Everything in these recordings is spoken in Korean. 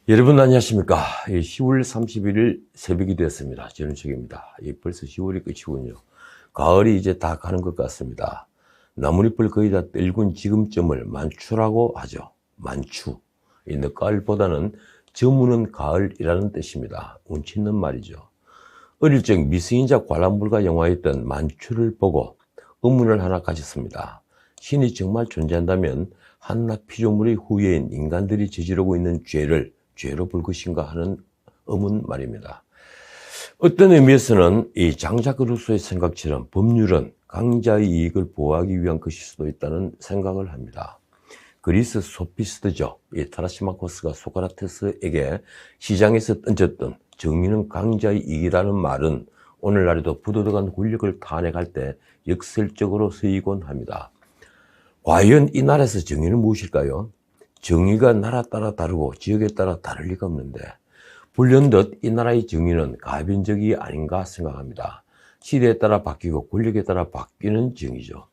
여러분 안녕하십니까. 10월 31일 새벽이 되었습니다. 전우책입니다. 벌써 10월이 끝이군요. 가을이 이제 다 가는 것 같습니다. 나뭇잎을 거의 다 떨군 지금쯤을 만추라고 하죠. 만추. 이 늦가을보다는 저무는 가을이라는 뜻입니다. 운치 있는 말이죠. 어릴 적 미성인자 관람불가 영화였던 만추를 보고 의문을 하나 가졌습니다. 신이 정말 존재한다면 한낱 피조물의 후예인 인간들이 저지르고 있는 죄로 볼 것인가 하는 의문 말입니다. 어떤 의미에서는 이 장자크 루소의 생각처럼 법률은 강자의 이익을 보호하기 위한 것일 수도 있다는 생각을 합니다. 그리스 소피스트죠. 이 타라시마코스가 소크라테스에게 시장에서 던졌던 정의는 강자의 이익이라는 말은 오늘날에도 부도덕한 권력을 탄핵할 때 역설적으로 쓰이곤 합니다. 과연 이 나라에서 정의는 무엇일까요? 정의가 나라 따라 다르고 지역에 따라 다를 리가 없는데 불현듯 이 나라의 정의는 가변적이 아닌가 생각합니다. 시대에 따라 바뀌고 권력에 따라 바뀌는 정의죠.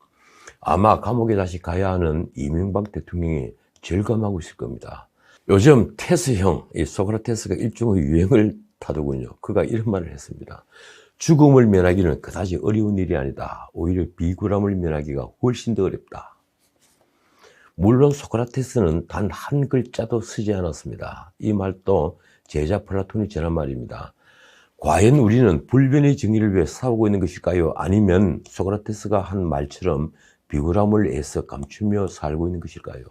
아마 감옥에 다시 가야 하는 이명박 대통령이 절감하고 있을 겁니다. 요즘 테스형, 이 소크라테스가 일종의 유행을 타더군요. 그가 이런 말을 했습니다. 죽음을 면하기는 그다지 어려운 일이 아니다. 오히려 비굴함을 면하기가 훨씬 더 어렵다. 물론 소크라테스는 단 한 글자도 쓰지 않았습니다. 이 말도 제자 플라톤이 전한 말입니다. 과연 우리는 불변의 정의를 위해 싸우고 있는 것일까요? 아니면 소크라테스가 한 말처럼 비굴함을 애써 감추며 살고 있는 것일까요?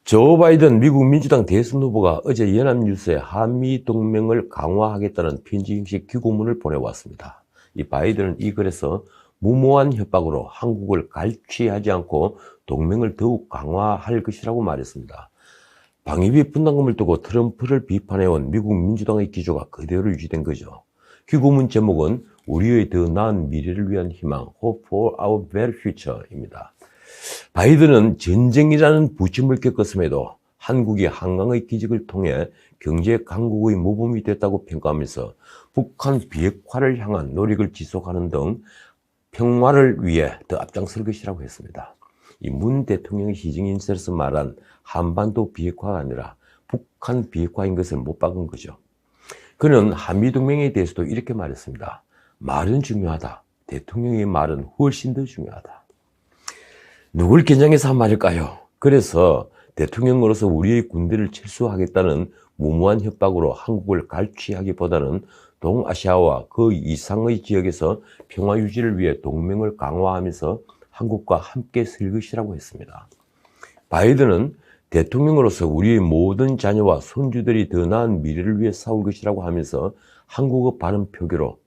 조 바이든 미국 민주당 대선 후보가 어제 연합뉴스에 한미동맹을 강화하겠다는 편지 형식 기고문을 보내왔습니다. 이 바이든은 이 글에서 무모한 협박으로 한국을 갈취하지 않고 동맹을 더욱 강화할 것이라고 말했습니다. 방위비 분담금을 두고 트럼프를 비판해온 미국 민주당의 기조가 그대로 유지된 거죠. 기고문 제목은 우리의 더 나은 미래를 위한 희망, Hope for our better future입니다. 바이든은 전쟁이라는 부침을 겪었음에도 한국이 한강의 기적을 통해 경제 강국의 모범이 됐다고 평가하면서 북한 비핵화를 향한 노력을 지속하는 등 평화를 위해 더 앞장설 것이라고 했습니다. 이 문 대통령의 시정인설에서 말한 한반도 비핵화가 아니라 북한 비핵화인 것을 못 박은 거죠. 그는 한미동맹에 대해서도 이렇게 말했습니다. 말은 중요하다. 대통령의 말은 훨씬 더 중요하다. 누굴 겨냥해서 한 말일까요? 그래서 대통령으로서 우리의 군대를 철수하겠다는 무모한 협박으로 한국을 갈취하기보다는 동아시아와 그 이상의 지역에서 평화 유지를 위해 동맹을 강화하면서 한국과 함께 설 것이라고 했습니다. 바이든은 대통령으로서 우리의 모든 자녀와 손주들이 더 나은 미래를 위해 싸울 것이라고 하면서 한국어 발음 표기로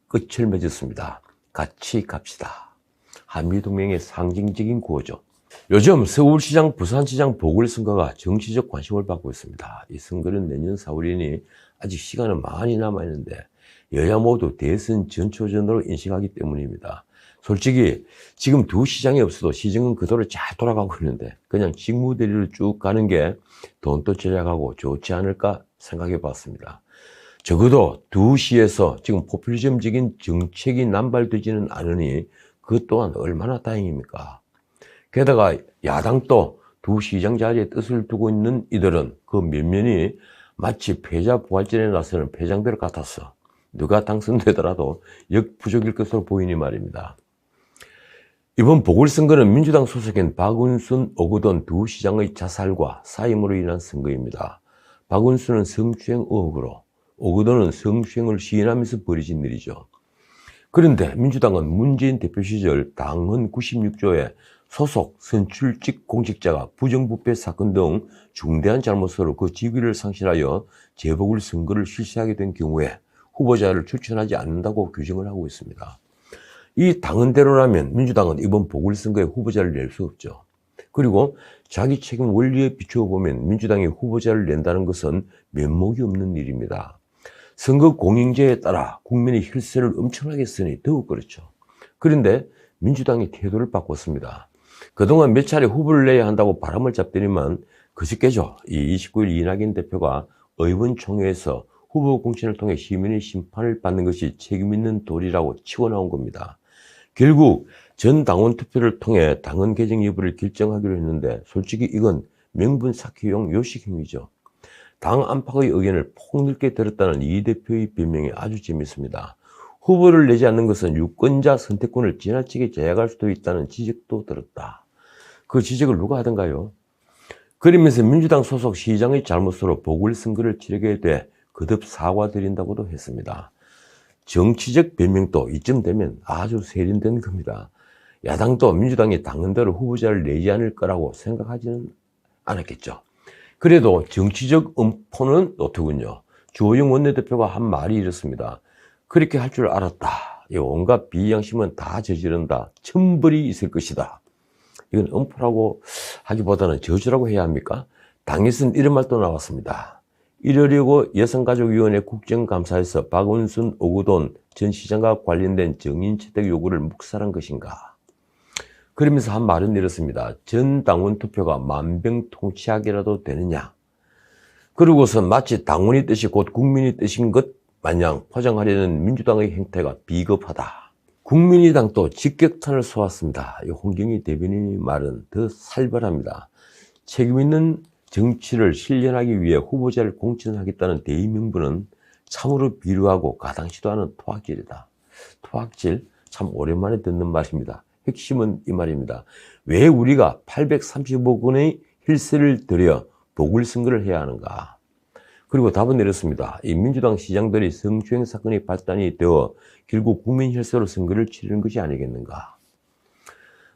끝을 맺었습니다. 같이 갑시다. 한미동맹의 상징적인 구호죠. 요즘 서울시장, 부산시장 보궐선거가 정치적 관심을 받고 있습니다. 이 선거는 내년 4월이니 아직 시간은 많이 남아있는데 여야 모두 대선 전초전으로 인식하기 때문입니다. 솔직히 지금 두 시장이 없어도 시정은 그대로 잘 돌아가고 있는데 그냥 직무대리로 쭉 가는 게 돈도 절약하고 좋지 않을까 생각해 봤습니다. 적어도 두 시에서 지금 포퓰리즘적인 정책이 남발되지는 않으니 그것 또한 얼마나 다행입니까? 게다가 야당도 두 시장 자리에 뜻을 두고 있는 이들은 그 면면이 마치 패자 부활전에 나서는 패장들 같았어. 누가 당선되더라도 역부족일 것으로 보이니 말입니다. 이번 보궐선거는 민주당 소속인 박은순, 오거돈 두 시장의 자살과 사임으로 인한 선거입니다. 박은순은 성추행 의혹으로, 오거돈은 성추행을 시인하면서 벌어진 일이죠. 그런데 민주당은 문재인 대표 시절 당헌 96조에 소속 선출직 공직자가 부정부패 사건 등 중대한 잘못으로 그 직위를 상실하여 재보궐선거를 실시하게 된 경우에 후보자를 추천하지 않는다고 규정을 하고 있습니다. 이 당헌대로라면 민주당은 이번 보궐선거에 후보자를 낼 수 없죠. 그리고 자기 책임 원리에 비추어 보면 민주당이 후보자를 낸다는 것은 면목이 없는 일입니다. 선거 공영제에 따라 국민의 혈세를 엄청나게 쓰니 더욱 그렇죠. 그런데 민주당이 태도를 바꿨습니다. 그동안 몇 차례 후보를 내야 한다고 바람을 잡더니만 그저께죠. 이 29일 이낙연 대표가 의원총회에서 후보 공천을 통해 시민의 심판을 받는 것이 책임 있는 도리라고 치고 나온 겁니다. 결국 전 당원 투표를 통해 당헌 개정 여부를 결정하기로 했는데 솔직히 이건 명분 쌓기용 요식행위죠. 당 안팎의 의견을 폭넓게 들었다는 이 대표의 변명이 아주 재밌습니다. 후보를 내지 않는 것은 유권자 선택권을 지나치게 제약할 수도 있다는 지적도 들었다. 그 지적을 누가 하던가요? 그러면서 민주당 소속 시장의 잘못으로 보궐선거를 치르게 돼 거듭 사과드린다고도 했습니다. 정치적 변명도 이쯤 되면 아주 세련된 겁니다. 야당도 민주당이 당헌대로 후보자를 내지 않을 거라고 생각하지는 않았겠죠. 그래도 정치적 음포는 노트군요. 주호영 원내대표가 한 말이 이렇습니다. 그렇게 할 줄 알았다. 온갖 비양심은 다 저지른다. 천벌이 있을 것이다. 이건 음포라고 하기보다는 저주라고 해야 합니까? 당에서는 이런 말도 나왔습니다. 이러려고 여성가족위원회 국정감사에서 박원순, 오거돈 전 시장과 관련된 정인채택 요구를 묵살한 것인가? 그러면서 한 말은 이렇습니다. 전 당원 투표가 만병통치약이라도 되느냐? 그러고서 마치 당원의 뜻이 곧 국민의 뜻인 것 마냥 포장하려는 민주당의 행태가 비겁하다. 국민의당도 직격탄을 쏘았습니다. 홍경희 대변인의 말은 더 살벌합니다. 책임있는 정치를 실현하기 위해 후보자를 공천하겠다는 대의명분은 참으로 비루하고 가당치도 않은 토악질이다. 토악질 참 오랜만에 듣는 말입니다. 핵심은 이 말입니다. 왜 우리가 830억 원의 힐세를 들여 보궐선거를 해야 하는가? 그리고 답은 이렇습니다. 이 민주당 시장들이 성추행 사건이 발단이 되어 결국 국민 혈세로 선거를 치르는 것이 아니겠는가?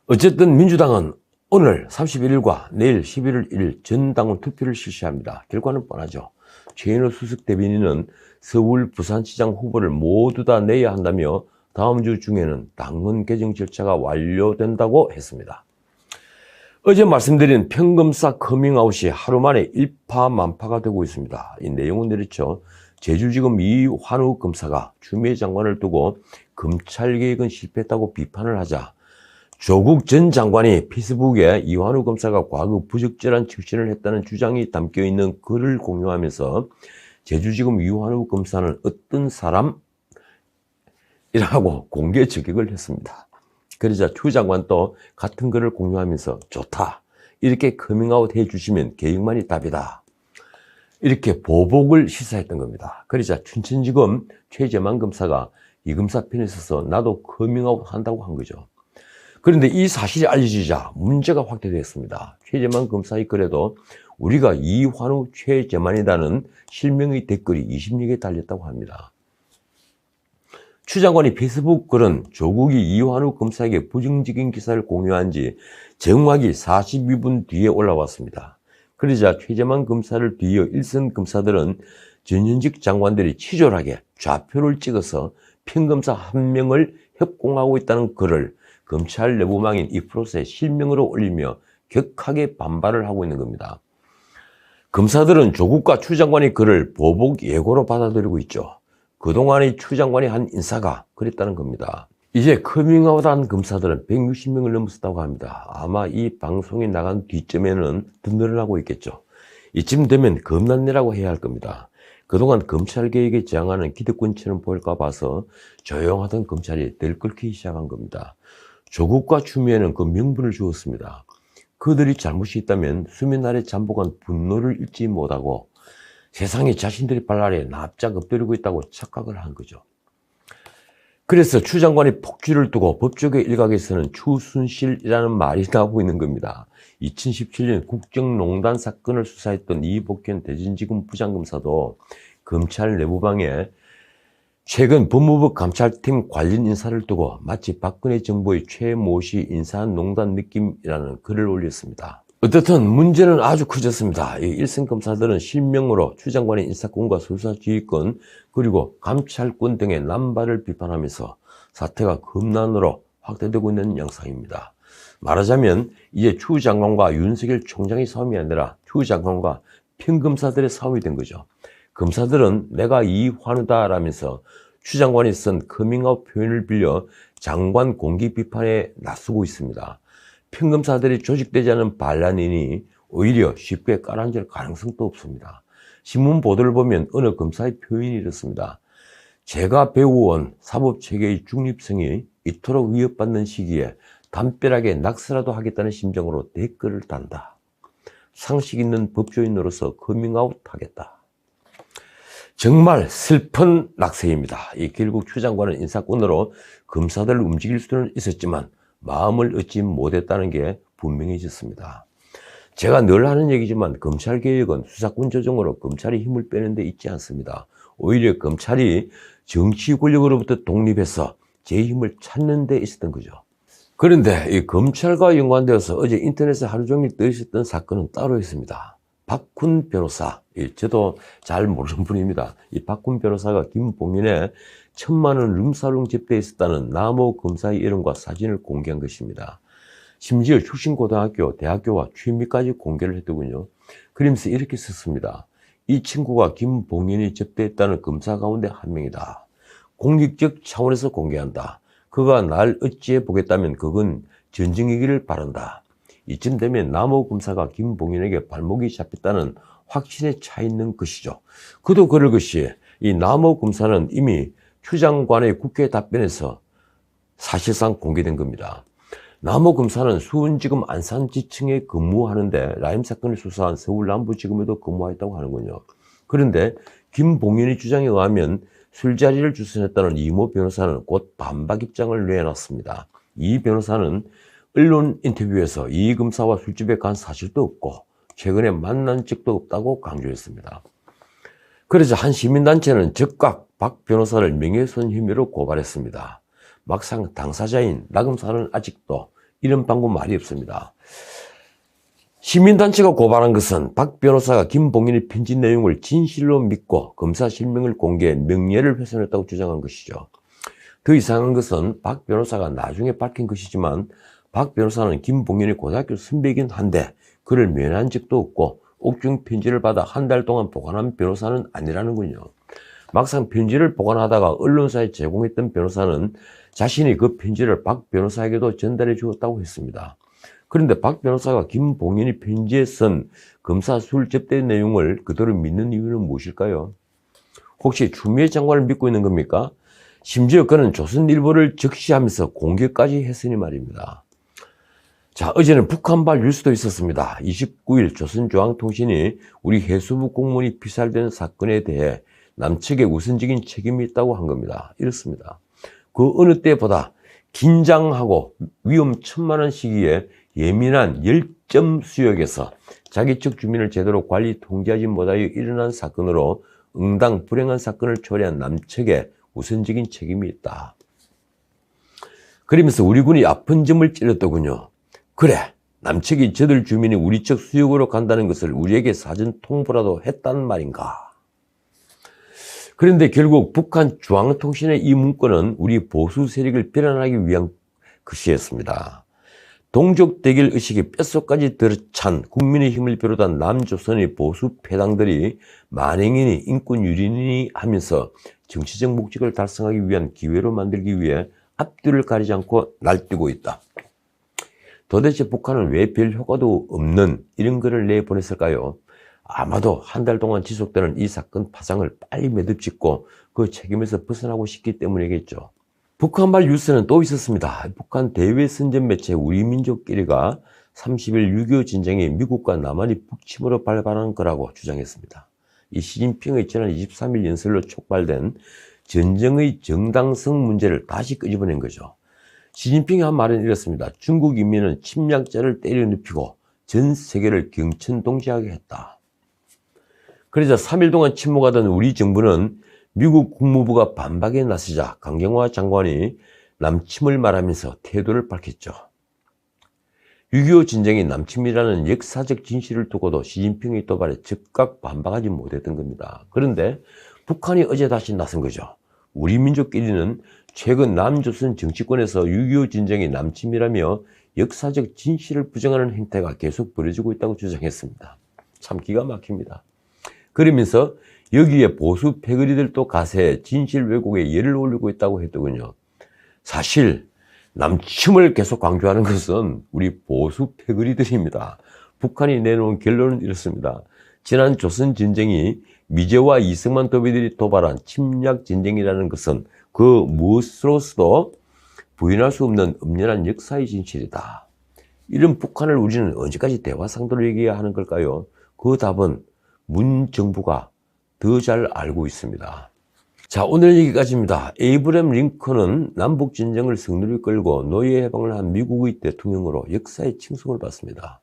어쨌든 민주당은 오늘 31일과 내일 11월 1일 전당원 투표를 실시합니다. 결과는 뻔하죠. 최인호 수석 대변인은 서울 부산시장 후보를 모두 다 내야 한다며 다음 주 중에는 당헌 개정 절차가 완료된다고 했습니다. 어제 말씀드린 평검사 커밍아웃이 하루 만에 일파만파가 되고 있습니다. 이 내용은 이렇죠. 제주지검 이환우 검사가 추미애 장관을 두고 검찰 개혁은 실패했다고 비판을 하자 조국 전 장관이 페이스북에 이환우 검사가 과거 부적절한 처신을 했다는 주장이 담겨있는 글을 공유하면서 제주지검 이환우 검사는 어떤 사람? 이라고 공개 저격을 했습니다. 그러자 추 장관도 같은 글을 공유하면서 좋다. 이렇게 커밍아웃 해주시면 개혁만이 답이다. 이렇게 보복을 시사했던 겁니다. 그러자 춘천지검 최재만 검사가 이 검사 편에 서서 나도 커밍아웃 한다고 한 거죠. 그런데 이 사실이 알려지자 문제가 확대됐습니다. 최재만 검사의 글에도 우리가 이환우 최재만이라는 실명의 댓글이 20여 개 달렸다고 합니다. 추 장관이 페이스북 글은 조국이 이환우 검사에게 부정적인 기사를 공유한 지 정확히 42분 뒤에 올라왔습니다. 그러자 최재만 검사를 뒤이어 일선 검사들은 전현직 장관들이 치졸하게 좌표를 찍어서 평검사 한 명을 협공하고 있다는 글을 검찰 내부망인 이프로스에 실명으로 올리며 격하게 반발을 하고 있는 겁니다. 검사들은 조국과 추 장관의 글을 보복 예고로 받아들이고 있죠. 그동안의 추 장관이 한 인사가 그랬다는 겁니다. 이제 커밍아웃한 검사들은 160명을 넘었다고 합니다. 아마 이 방송이 나간 뒤쯤에는 더 늘어나고 있겠죠. 이쯤 되면 검난내라고 해야 할 겁니다. 그동안 검찰개혁에 저항하는 기득권처럼 보일까 봐서 조용하던 검찰이 들끓기 시작한 겁니다. 조국과 추미애는 그 명분을 주었습니다. 그들이 잘못이 있다면 수면 아래 잠복한 분노를 잊지 못하고 세상이 자신들의 발 아래 납작 엎드리고 있다고 착각을 한 거죠. 그래서 추 장관이 폭주를 두고 법조계 일각에서는 추순실이라는 말이 나오고 있는 겁니다. 2017년 국정농단 사건을 수사했던 이복현 대전지검 부장검사도 검찰 내부방에 최근 법무부 감찰팀 관련 인사를 두고 마치 박근혜 정부의 최모시 인사농단 느낌이라는 글을 올렸습니다. 어떻든 문제는 아주 커졌습니다. 이 일선 검사들은 실명으로 추 장관의 인사권과 수사지휘권 그리고 감찰권 등의 남발을 비판하면서 사태가 검난으로 확대되고 있는 양상입니다. 말하자면 이제 추 장관과 윤석열 총장의 싸움이 아니라 추 장관과 평검사들의 싸움이 된 거죠. 검사들은 내가 이환우다라면서 추 장관이 쓴 커밍아웃 표현을 빌려 장관 공개 비판에 나서고 있습니다. 평검사들이 조직되지 않은 반란이니 오히려 쉽게 깔아앉을 가능성도 없습니다. 신문 보도를 보면 어느 검사의 표현이 이렇습니다. 제가 배워온 사법체계의 중립성이 이토록 위협받는 시기에 담벼락에 낙서라도 하겠다는 심정으로 댓글을 단다. 상식 있는 법조인으로서 커밍아웃 하겠다. 정말 슬픈 낙서입니다. 결국 추 장관은 인사권으로 검사들을 움직일 수는 있었지만 마음을 얻지 못했다는 게 분명해졌습니다. 제가 늘 하는 얘기지만 검찰개혁은 수사권 조정으로 검찰이 힘을 빼는 데 있지 않습니다. 오히려 검찰이 정치 권력으로부터 독립해서 제 힘을 찾는 데 있었던 거죠. 그런데 이 검찰과 연관되어서 어제 인터넷에 하루 종일 떠 있었던 사건은 따로 있습니다. 박훈 변호사, 저도 잘 모르는 분입니다. 이 박훈 변호사가 김봉인의 1,000만 원 룸사롱 접대에 있었다는 남호 검사의 이름과 사진을 공개한 것입니다. 심지어 출신 고등학교, 대학교와 취미까지 공개를 했더군요. 그러면서 이렇게 썼습니다. 이 친구가 김봉인이 접대했다는 검사 가운데 한 명이다. 공익적 차원에서 공개한다. 그가 날 어찌해 보겠다면 그건 전쟁이기를 바란다. 이쯤 되면 남호 검사가 김봉인에게 발목이 잡혔다는 확신에 차 있는 것이죠. 그도 그럴 것이 이 남호 검사는 이미 추 장관의 국회 답변에서 사실상 공개된 겁니다. 남호 검사는 수원지검 안산지청에 근무하는데 라임 사건을 수사한 서울 남부지검에도 근무했다고 하는군요. 그런데 김봉인의 주장에 의하면 술자리를 주선했다는 이모 변호사는 곧 반박 입장을 내놨습니다. 이 변호사는 언론 인터뷰에서 이 검사와 술집에 간 사실도 없고 최근에 만난 적도 없다고 강조했습니다. 그래서 한 시민단체는 즉각 박 변호사를 명예훼손 혐의로 고발했습니다. 막상 당사자인 나 검사는 아직도 이런 방구 말이 없습니다. 시민단체가 고발한 것은 박 변호사가 김봉인의 편지 내용을 진실로 믿고 검사 실명을 공개해 명예를 훼손했다고 주장한 것이죠. 더 이상한 것은 박 변호사가 나중에 밝힌 것이지만 박 변호사는 김봉인의 고등학교 선배이긴 한데 그를 면한 적도 없고 옥중 편지를 받아 한 달 동안 보관한 변호사는 아니라는군요. 막상 편지를 보관하다가 언론사에 제공했던 변호사는 자신이 그 편지를 박 변호사에게도 전달해 주었다고 했습니다. 그런데 박 변호사가 김봉인이 편지에 쓴 검사 술 접대 내용을 그대로 믿는 이유는 무엇일까요? 혹시 추미애 장관을 믿고 있는 겁니까? 심지어 그는 조선일보를 적시하면서 공개까지 했으니 말입니다. 자, 어제는 북한발 뉴스도 있었습니다. 29일 조선중앙통신이 우리 해수부 공무원이 피살된 사건에 대해 남측에 우선적인 책임이 있다고 한 겁니다. 이렇습니다. 그 어느 때보다 긴장하고 위험천만한 시기에 예민한 열점 수역에서 자기 측 주민을 제대로 관리 통제하지 못하여 일어난 사건으로 응당 불행한 사건을 초래한 남측에 우선적인 책임이 있다. 그러면서 우리 군이 아픈 점을 찔렀더군요. 그래, 남측이 저들 주민이 우리 측 수역으로 간다는 것을 우리에게 사전 통보라도 했단 말인가. 그런데 결국 북한 중앙통신의 이 문건은 우리 보수 세력을 비난하기 위한 것이었습니다. 동족 대결 의식이 뼛속까지 들어찬 국민의힘을 비롯한 남조선의 보수 패당들이 만행이니 인권 유린이니 하면서 정치적 목적을 달성하기 위한 기회로 만들기 위해 앞뒤를 가리지 않고 날뛰고 있다. 도대체 북한은 왜 별 효과도 없는 이런 글을 내보냈을까요? 아마도 한 달 동안 지속되는 이 사건 파장을 빨리 매듭짓고 그 책임에서 벗어나고 싶기 때문이겠죠. 북한발 뉴스는 또 있었습니다. 북한 대외 선전 매체 우리민족끼리가 30일 6.25 전쟁이 미국과 남한이 북침으로 발발한 거라고 주장했습니다. 이 시진핑의 지난 23일 연설로 촉발된 전쟁의 정당성 문제를 다시 끄집어낸 거죠. 시진핑이 한 말은 이렇습니다. 중국 인민은 침략자를 때려 눕히고 전 세계를 경천동지하게 했다. 그래서 3일 동안 침묵하던 우리 정부는 미국 국무부가 반박에 나서자 강경화 장관이 남침을 말하면서 태도를 밝혔죠. 6.25 전쟁이 남침이라는 역사적 진실을 두고도 시진핑의 도발에 즉각 반박하지 못했던 겁니다. 그런데 북한이 어제 다시 나선 거죠. 우리 민족끼리는 최근 남조선 정치권에서 6.25 전쟁이 남침이라며 역사적 진실을 부정하는 행태가 계속 벌어지고 있다고 주장했습니다. 참 기가 막힙니다. 그러면서 여기에 보수 패거리들도 가세해 진실 왜곡에 열을 올리고 있다고 했더군요. 사실 남침을 계속 강조하는 것은 우리 보수 패거리들입니다. 북한이 내놓은 결론은 이렇습니다. 지난 조선 전쟁이 미제와 이승만 도비들이 도발한 침략 전쟁이라는 것은 그 무엇으로서도 부인할 수 없는 엄연한 역사의 진실이다. 이런 북한을 우리는 언제까지 대화 상대로 얘기해야 하는 걸까요? 그 답은 문 정부가 더 잘 알고 있습니다. 자, 오늘 여기까지입니다. 에이브럼 링컨은 남북전쟁을 성리를 끌고 노예 해방을 한 미국의 대통령으로 역사의 칭송을 받습니다.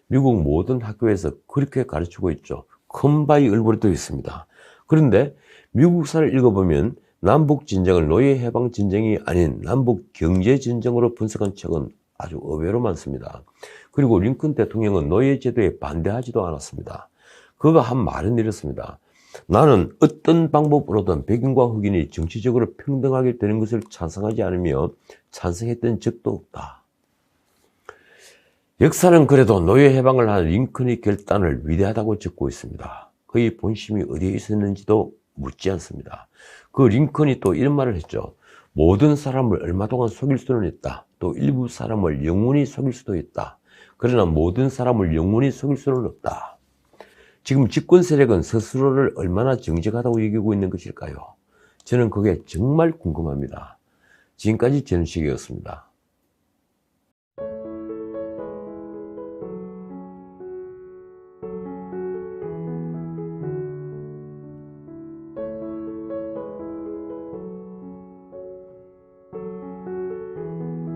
미국 모든 학교에서 그렇게 가르치고 있죠. 큰 바위 얼굴에 떠 있습니다. 그런데 미국사를 읽어보면 남북전쟁을 노예 해방 전쟁이 아닌 남북 경제전쟁으로 분석한 책은 아주 의외로 많습니다. 그리고 링컨 대통령은 노예 제도에 반대하지도 않았습니다. 그가 한 말은 이렇습니다. 나는 어떤 방법으로든 백인과 흑인이 정치적으로 평등하게 되는 것을 찬성하지 않으며 찬성했던 적도 없다. 역사는 그래도 노예 해방을 한 링컨의 결단을 위대하다고 적고 있습니다. 그의 본심이 어디에 있었는지도 묻지 않습니다. 그 링컨이 또 이런 말을 했죠. 모든 사람을 얼마 동안 속일 수는 있다. 또 일부 사람을 영원히 속일 수도 있다. 그러나 모든 사람을 영원히 속일 수는 없다. 지금 집권 세력은 스스로를 얼마나 정직하다고 여기고 있는 것일까요? 저는 그게 정말 궁금합니다. 지금까지 전우식이었습니다.